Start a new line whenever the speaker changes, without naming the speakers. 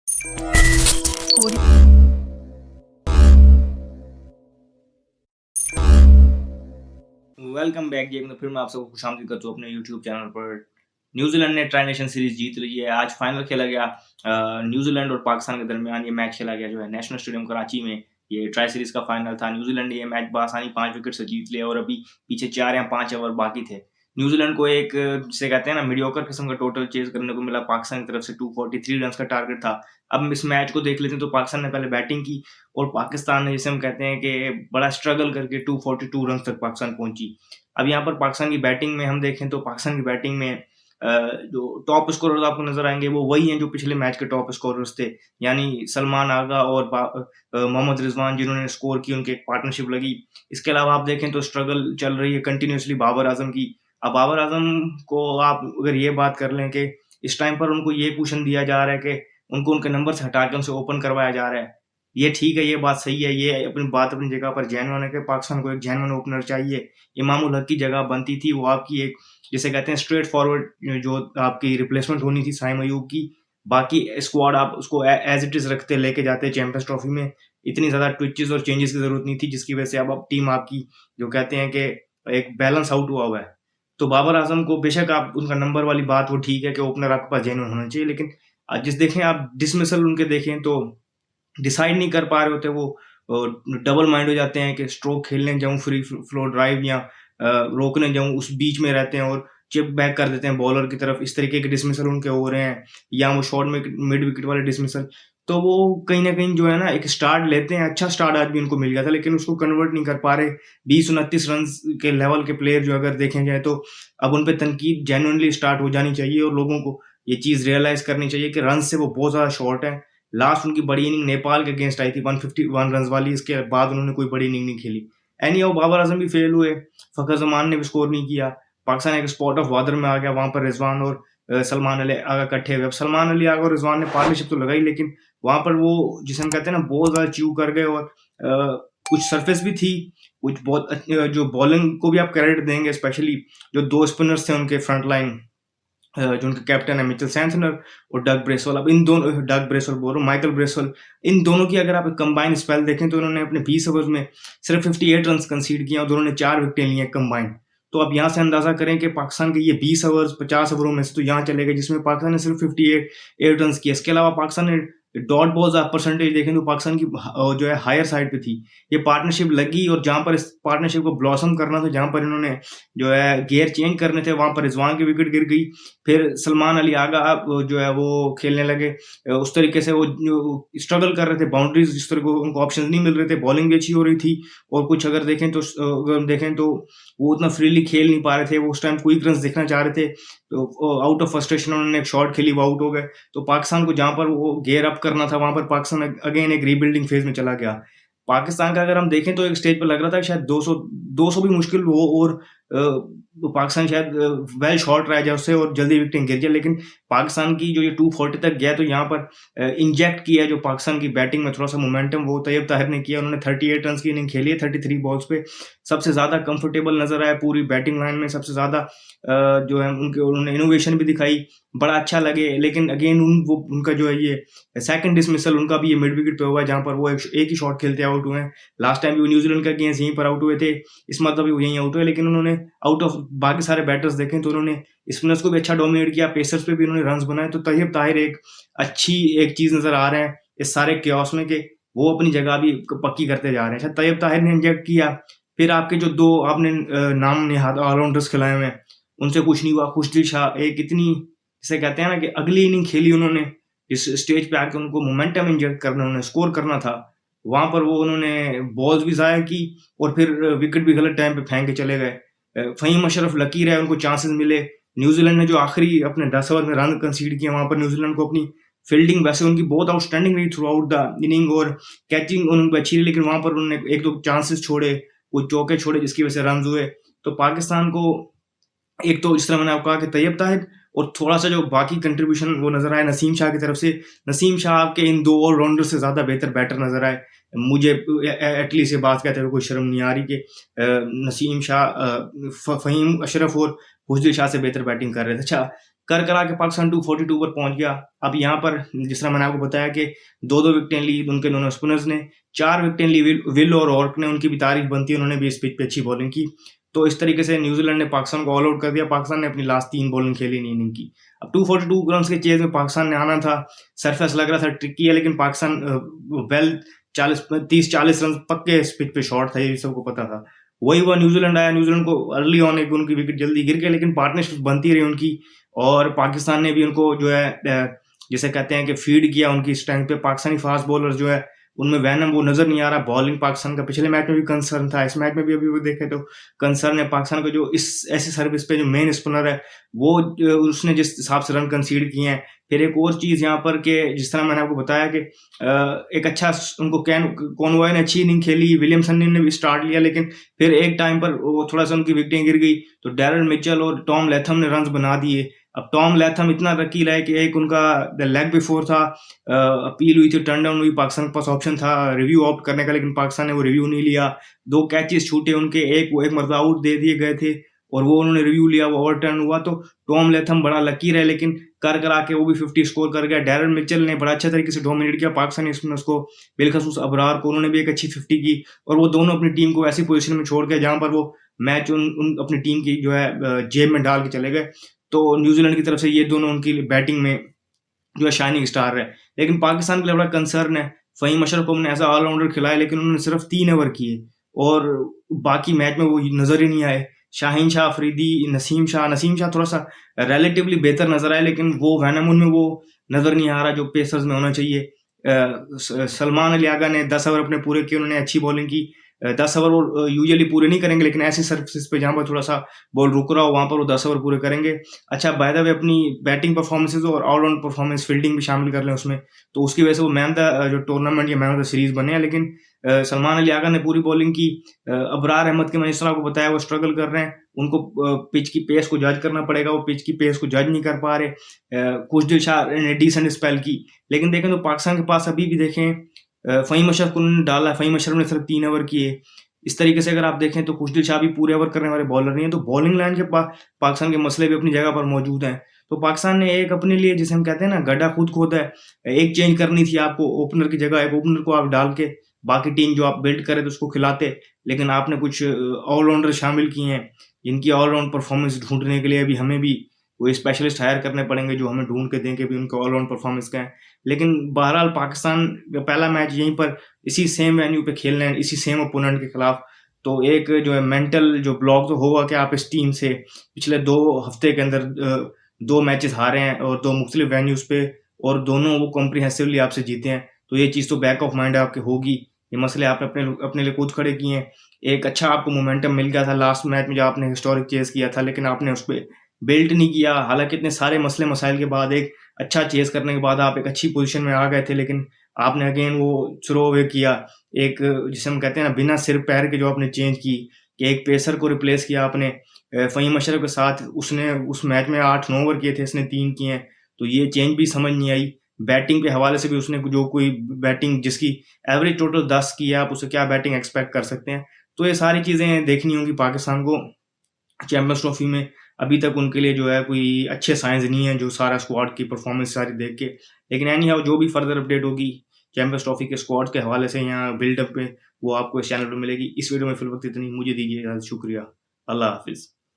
Welcome back जी। फिर मैं आप सबको खुशामदीद करता हूँ अपने यूट्यूब चैनल पर। न्यूजीलैंड ने ट्राई नेशन सीरीज जीत ली है। आज फाइनल खेला गया न्यूजीलैंड और पाकिस्तान के दरमियान। ये मैच खेला गया जो है नेशनल स्टेडियम कराची में। ये ट्राई सीरीज का फाइनल था। न्यूजीलैंड ने ये मैच बआसानी 5 विकेट से जीत लिया और अभी पीछे 4 या 5 ओवर बाकी थे। न्यूजीलैंड को एक जिसे कहते हैं ना मीडियोकर किस्म का टोटल चेज करने को मिला। पाकिस्तान की तरफ से 243 रन का टारगेट था। अब हम इस मैच को देख लेते हैं तो पाकिस्तान ने पहले बैटिंग की और पाकिस्तान ने, जिसे हम कहते हैं कि बड़ा स्ट्रगल करके 242 रन तक पाकिस्तान पहुंची। अब यहाँ पर पाकिस्तान की बैटिंग में हम देखें तो पाकिस्तान की बैटिंग में जो टॉप स्कोरर्स आपको नजर आएंगे वो वही हैं जो पिछले मैच के टॉप स्कोरर्स थे, यानी सलमान आगा और मोहम्मद रिजवान, जिन्होंने स्कोर की, उनकी एक पार्टनरशिप लगी। इसके अलावा आप देखें तो स्ट्रगल चल रही है कंटिन्यूसली बाबर आजम की। अब बाबर आजम को आप अगर ये बात कर लें कि इस टाइम पर उनको ये क्वेश्चन दिया जा रहा है कि उनको उनके नंबर से हटा के उनसे ओपन करवाया जा रहा है। ये ठीक है, ये बात सही है, ये अपनी बात अपनी जगह पर जेन्युइन है कि पाकिस्तान को एक जेन्युइन ओपनर चाहिए। इमामुल हक की जगह बनती थी, वो आपकी एक जिसे कहते हैं स्ट्रेट फॉरवर्ड जो आपकी रिप्लेसमेंट होनी थी साइम अयूब की। बाकी स्क्वाड आप उसको एज इट इज रखते लेके जाते चैंपियंस ट्रॉफी में। इतनी ज्यादा ट्विचेस और चेंजेस की जरूरत नहीं थी, जिसकी वजह से अब टीम आपकी जो कहते हैं कि एक बैलेंस आउट हुआ है। तो बाबर आजम को बेशक आप उनका नंबर वाली बात वो ठीक है कि ओपनर आपके पास जेन्युइन होना चाहिए, लेकिन जिस देखें आप डिसमिसल उनके देखें तो डिसाइड नहीं कर पा रहे होते वो, डबल माइंड हो जाते हैं कि स्ट्रोक खेलने जाऊं, फ्री फ्लो ड्राइव या रोकने जाऊं, उस बीच में रहते हैं और चिप बैक कर देते हैं बॉलर की तरफ। इस तरीके के डिसमिसल उनके हो रहे हैं, या वो शॉर्ट में मिड विकेट वाले डिसमिसल। तो वो कहीं ना कहीं जो है ना एक स्टार्ट लेते हैं, अच्छा स्टार्ट आज भी उनको मिल गया था, लेकिन उसको कन्वर्ट नहीं कर पा रहे। 20-29 रन के लेवल के प्लेयर जो अगर देखें जाए तो अब उन पर तनकीद जेन्युइनली स्टार्ट हो जानी चाहिए और लोगों को ये चीज रियलाइज करनी चाहिए कि रन से वो बहुत ज्यादा शॉर्ट है। लास्ट उनकी बड़ी इनिंग नेपाल के अगेंस्ट आई थी 151 रन वाली, इसके बाद उन्होंने कोई बड़ी इनिंग नहीं खेली। एनी हाउ बाबर आजम भी फेल हुए, फखर जमान ने भी स्कोर नहीं किया। पाकिस्तान एक स्पॉट ऑफ वादर में आ गया, वहां पर रिजवान और सलमान अली आगा इकट्ठे हुए। अब सलमान अली आगा और रिजवान ने पार्टनरशिप तो लगाई, लेकिन वहां पर वो जिसे हम कहते हैं ना बहुत ज्यादा च्यू कर गए और कुछ सरफेस भी थी, कुछ बहुत जो बॉलिंग को भी आप क्रेडिट देंगे, स्पेशली जो 2 स्पिनर्स थे उनके फ्रंट लाइन, जो उनके कैप्टन है मिचेल सैंटनर और डग ब्रेसवेल। अब इन दोनों, डग ब्रेसवेल बोल रहा हूँ, माइकल ब्रेसवेल, इन दोनों की अगर आप कंबाइन स्पेल देखें तो उन्होंने अपने 20 ओवर्स में सिर्फ 58 रन कंसीड किए और दोनों ने 4 विकेटें ली हैं कंबाइन। तो अब यहाँ से अंदाजा करें कि पाकिस्तान के ये 20 ओवर्स 50 ओवरों में से तो यहाँ चले गए जिसमें पाकिस्तान ने सिर्फ 58 रन किए। इसके अलावा पाकिस्तान ने डॉट बॉल्स आप परसेंटेज देखें तो पाकिस्तान की जो है हायर साइड पे थी। ये पार्टनरशिप लगी और जहां पर इस पार्टनरशिप को ब्लॉसम करना था, जहां पर इन्होंने जो है गियर चेंज करने थे, वहां पर रिजवान की विकेट गिर गई। फिर सलमान अली आगा जो है वो खेलने लगे उस तरीके से, वो स्ट्रगल कर रहे थे बाउंड्रीज, जिस तरह को उनको ऑप्शन नहीं मिल रहे थे। बॉलिंग भी अच्छी हो रही थी और कुछ अगर देखें तो वो उतना फ्रीली खेल नहीं पा रहे थे। वो उस टाइम क्विक रन देखना चाह रहे थे, तो आउट ऑफ फ्रस्ट्रेशन उन्होंने एक शॉट खेली, वो आउट हो गए। तो पाकिस्तान को जहां पर वो गेयर अप करना था, वहां पर पाकिस्तान अगेन एक रीबिल्डिंग फेज में चला गया। पाकिस्तान का अगर हम देखें तो एक स्टेज पर लग रहा था कि शायद 200 भी मुश्किल हो और तो पाकिस्तान शायद वेल शॉर्ट रह जाए उससे और जल्दी विकेटें गिर जाए। लेकिन पाकिस्तान की जो ये 240 तक गया तो यहाँ पर इंजेक्ट किया जो पाकिस्तान की बैटिंग में थोड़ा सा मोमेंटम, वो तैयब ताहिर ने किया। उन्होंने 38 रन की इनिंग खेली है 33 बॉल्स पे। सबसे ज्यादा कंफर्टेबल नजर आया पूरी बैटिंग लाइन में, सबसे ज्यादा जो है उन्होंने इनोवेशन भी दिखाई, बड़ा अच्छा लगे। लेकिन अगेन उनका जो है ये सेकंड डिसमिसल उनका भी ये मिड विकेट पे हुआ है, जहां पर वो एक ही शॉट खेलते आउट हुए हैं। लास्ट टाइम भी न्यूजीलैंड का अगेंस्ट यहीं पर आउट हुए थे, इस मतलब भी वो यहीं आउट हुए। लेकिन उन्होंने आउट ऑफ बाकी सारे बैटर्स देखें तो उन्होंने स्पिनर्स को भी अच्छा डोमिनेट किया, पेसर्स पे भी उन्होंने रन बनाए। तो तैयब ताहिर एक अच्छी एक चीज नजर आ रहे हैं इस सारे क्योस में कि वो अपनी जगह भी पक्की करते जा रहे हैं। तैयब ताहिर ने इंजेक्ट किया। फिर आपके जो दो आपने नाम निहाद ऑलराउंडर्स खिलाए हुए हैं, उनसे कुछ नहीं हुआ। खुशदिल शाह एक इतनी, जिसे कहते हैं ना कि अगली इनिंग खेली उन्होंने, इस स्टेज पे आके उनको मोमेंटम इंजेक्ट करना, उन्होंने स्कोर करना था, वहां पर वो उन्होंने बॉल्स भी जाया की और फिर विकेट भी गलत टाइम पे फेंक के चले गए। फहीम अशरफ लकी रहे, उनको चांसेस मिले। न्यूजीलैंड ने जो आखिरी अपने 10 ओवर में रन कंसीड किया, वहां पर न्यूजीलैंड को अपनी फील्डिंग वैसे उनकी बहुत आउटस्टैंडिंग रही थ्रू आउट द इनिंग और कैचिंग उनको अच्छी रही, लेकिन वहां पर उन्होंने 1-2 चांसेस छोड़े, कुछ चौके छोड़े, जिसकी वजह से रन हुए। तो पाकिस्तान को एक तो जिस तरह मैंने आपको कहा कि तैयब ताहिर और थोड़ा सा जो बाकी कंट्रीब्यूशन वो नजर आया नसीम शाह की तरफ से। नसीम शाह के इन 2 ऑलराउंडर से ज्यादा बेहतर बैटर नजर आए मुझे। एटलीस्ट ये बात कहते हुए कोई शर्म नहीं आ रही कि नसीम शाह फहीम अशरफ और खुशदिल शाह से बेहतर बैटिंग कर रहे थे। अच्छा, करा के पाकिस्तान 242 पर पहुंच गया। अब यहाँ पर जिस तरह मैंने आपको बताया कि 2-2 विकेटें ली उनके दोनों स्पिनर्स ने, 4 विकेटें ली विल और ऑर्क ने, उनकी भी तारीफ बनती है, उन्होंने भी इस पिच पे अच्छी बॉलिंग की। तो इस तरीके से न्यूजीलैंड ने पाकिस्तान को ऑल आउट कर दिया। पाकिस्तान ने अपनी लास्ट 3 बॉलिंग खेली नहीं इनिंग की। अब 242 रन के चेज में पाकिस्तान ने आना था, सरफेस लग रहा था ट्रिकी है, लेकिन पाकिस्तान वेल 30-40 रन पक्के इस पिच पे शॉट था, ये सबको पता था। वही हुआ, न्यूजीलैंड आया, न्यूजीलैंड को अर्ली ऑन एक उनकी विकेट जल्दी गिर गई, लेकिन पार्टनरशिप बनती रही उनकी, और पाकिस्तान ने भी उनको जो है जिसे कहते हैं कि फीड किया उनकी स्ट्रेंथ पे। पाकिस्तानी फास्ट बॉलर जो है उनमें वैनम वो नजर नहीं आ रहा। बॉलिंग पाकिस्तान का पिछले मैच में भी कंसर्न था, इस मैच में भी अभी वो देखे तो कंसर्न है पाकिस्तान को। जो इस ऐसी सर्विस पे जो मेन स्पिनर है वो उसने जिस हिसाब से रन कंसीड किए हैं। फिर एक और चीज यहाँ पर कि जिस तरह मैंने आपको बताया कि एक अच्छा उनको कॉनवॉय ने अच्छी इनिंग खेली, विलियमसन ने भी स्टार्ट लिया, लेकिन फिर एक टाइम पर वो थोड़ा सा उनकी विकेटें गिर गई, तो डैरल मिचेल और टॉम लैथम ने रन बना दिए। अब टॉम लैथम इतना रकील है कि एक उनका लेग बिफोर था, अपील हुई थी, टर्न डाउन हुई, पाकिस्तान के पास ऑप्शन था रिव्यू ऑप्ट करने का, लेकिन पाकिस्तान ने वो रिव्यू नहीं लिया। 2 कैचेस छूटे उनके, एक मरतबा आउट दे दिए गए थे और वो उन्होंने रिव्यू लिया, वो ओवरटर्न हुआ। तो टॉम लैथम बड़ा लकी रहे, लेकिन करा के वो भी 50 स्कोर कर गया। डैरल मिचेल ने बड़ा अच्छा तरीके से डोमिनेट किया पाकिस्तानी स्पिनर्स को, बिलखसूस अबरार को, उन्होंने भी एक अच्छी 50 की, और वो दोनों अपनी टीम को ऐसी पोजीशन में छोड़ के जहां पर वो मैच उन अपनी टीम की जो है जेब में डाल के चले गए। तो न्यूजीलैंड की तरफ से ये दोनों उनकी बैटिंग में जो है शाइनिंग स्टार है। लेकिन पाकिस्तान के लिए बड़ा कंसर्न है, फ़हीम अशरफ को हमने एज ऑलराउंडर खिलाया, लेकिन उन्होंने सिर्फ 3 ओवर किए और बाकी मैच में वो नजर ही नहीं आए। शाहीन शाह अफरीदी, नसीम शाह थोड़ा सा रिलेटिवली बेहतर नजर आए, लेकिन वो वैनम में वो नजर नहीं आ रहा जो पेसर्स में होना चाहिए। सलमान अली आगा ने 10 ओवर अपने पूरे किए, उन्होंने अच्छी बॉलिंग की। 10 ओवर वो यूजुअली पूरे नहीं करेंगे, लेकिन ऐसी सर्फेसिस पे जहां पर थोड़ा सा बॉल रुक रहा हो वहां पर वो 10 ओवर पूरे करेंगे। अच्छा, बाय द वे अपनी बैटिंग परफॉर्मेंसेज और ऑलराउंड परफॉर्मेंस फील्डिंग भी शामिल कर लें उसमें, तो उसकी वजह से वो मैन द जो टूर्नामेंट या मैन ऑफ द सीरीज बने हैं। लेकिन सलमान अली आगा ने पूरी बॉलिंग की। अबरार अहमद के मैंने इस तरह आपको बताया वो स्ट्रगल कर रहे हैं, उनको पिच की पेस को जज करना पड़ेगा, वो पिच की पेस को जज नहीं कर पा रहे। खुशदिल शाह ने डिसेंट स्पेल की, लेकिन देखें तो पाकिस्तान के पास अभी भी देखें फ़हीम अशरफ को उन्होंने डाला, फ़हीम अशरफ ने सिर्फ 3 ओवर किए। इस तरीके से अगर आप देखें तो खुशदिल शाह भी पूरे ओवर करने वाले बॉलर नहीं है, तो बॉलिंग लाइन के पाकिस्तान के मसले भी अपनी जगह पर मौजूद हैं। तो पाकिस्तान ने एक अपने लिए, जिसे हम कहते हैं ना, गड्ढा खुद खोदा है। एक चेंज करनी थी आपको, ओपनर की जगह एक ओपनर को आप डाल के बाकी टीम जो आप बिल्ड करे तो उसको खिलाते, लेकिन आपने कुछ ऑलराउंडर शामिल किए हैं। इनकी ऑलराउंड परफॉर्मेंस ढूंढने के लिए अभी हमें भी कोई स्पेशलिस्ट हायर करने पड़ेंगे जो हमें ढूंढ के दें कि भी उनका ऑलराउंड परफॉर्मेंस क्या है। लेकिन बहरहाल पाकिस्तान का पहला मैच यहीं पर इसी सेम वेन्यू पे खेलना है, इसी सेम ओपोनेंट के खिलाफ। तो एक जो है मेंटल जो ब्लॉक तो होगा कि आप इस टीम से पिछले 2 हफ्ते के अंदर 2 मैचेस हारे हैं और 2 मुख्तलिफ वेन्यूज पे, और दोनों वो कॉम्प्रिहेंसिवली आपसे जीते हैं। तो ये चीज़ तो बैक ऑफ माइंड आपके होगी। ये मसले आपने अपने लिए खुद खड़े किए हैं। एक अच्छा आपको मोमेंटम मिल गया था लास्ट मैच में जब आपने हिस्टोरिक चेस किया था, लेकिन आपने उस पर बिल्ड नहीं किया। हालांकि इतने सारे मसले मसाइल के बाद एक अच्छा चेस करने के बाद आप एक अच्छी पोजीशन में आ गए थे, लेकिन आपने अगेन वो थ्रो अवे किया। एक जिसे हम कहते हैं ना, बिना सिर पैर के जो आपने चेंज की, कि एक पेसर को रिप्लेस किया आपने फ़हीम अशरफ के साथ। उसने उस मैच में 8-9 ओवर किए थे, इसने 3 किए हैं। तो ये चेंज भी समझ नहीं आई। बैटिंग के हवाले से भी उसने जो कोई बैटिंग जिसकी एवरेज टोटल 10 की है, आप उसे क्या बैटिंग एक्सपेक्ट कर सकते हैं। तो ये सारी चीज़ें देखनी होंगी पाकिस्तान को चैंपियंस ट्रॉफी में। अभी तक उनके लिए जो है कोई अच्छे साइंस नहीं है, जो सारा स्क्वाड की परफॉर्मेंस सारी देख के। लेकिन एनी हाउ जो भी फर्दर अपडेट होगी चैंपियंस ट्रॉफी के स्क्वाड के हवाले से या बिल्डअप पे, वो आपको इस चैनल पर मिलेगी। इस वीडियो में फिल वक्त इतनी, मुझे दीजिए शुक्रिया। अल्लाह हाफिज़।